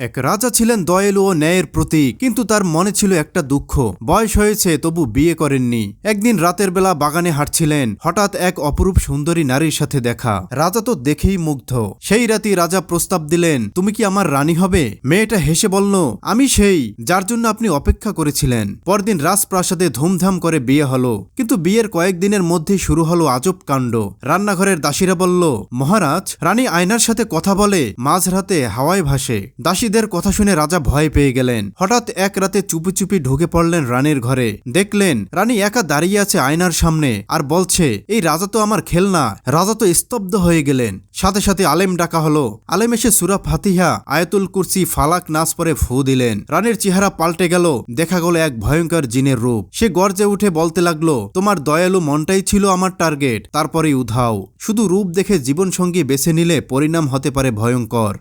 এক রাজা ছিলেন দয়ালু ও ন্যায়ের প্রতীক, কিন্তু তার মনে ছিল একটা দুঃখ। বয়স হয়েছে তবু বিয়ে করেননি। একদিন রাতের বেলা বাগানে হাঁটছিলেন, হঠাৎ এক অপরূপ সুন্দরী নারীর সাথে দেখা। রাজা তো দেখেই মুগ্ধ। সেই রাতেই রাজা প্রস্তাব দিলেন, তুমি কি আমার রানী হবে? মেয়েটা হেসে বলল, আমি সেই যার জন্য আপনি অপেক্ষা করেছিলেন। পরদিন রাজপ্রাসাদে ধুমধাম করে বিয়ে হলো, কিন্তু বিয়ের কয়েকদিনের মধ্যেই শুরু হলো আজব কাণ্ড। রান্নাঘরের দাসীরা বলল, মহারাজ, রানী আয়নার সাথে কথা বলে, মাঝরাতে হাওয়ায় ভাসে। দাসীদের কথা শুনে রাজা ভয় পেয়ে গেলেন। হঠাৎ এক রাতে চুপি চুপি ঢুকে পড়লেন রানীর ঘরে। দেখলেন রানী একা দাঁড়িয়ে আছে আয়নার সামনে আর বলছে, এই রাজা তো আমার খেলনা। রাজা তো স্তব্ধ হয়ে গেলেন। সাথে সাথে আলেম ডাকা হলো। আলেম এসে সূরা ফাতিহা, আয়াতুল কুরসি, ফালাক নাস পরে ফু দিলেন। রানীর চেহারা পাল্টে গেল। দেখা গেল এক ভয়ঙ্কর জিনের রূপ। সে গর্জে উঠে বলতে লাগলো, তোমার দয়ালু মনটাই ছিল আমার টার্গেট, তারপরেই উধাও। শুধু রূপ দেখে জীবনসঙ্গী বেছে নিলে পরিণাম হতে পারে ভয়ঙ্কর।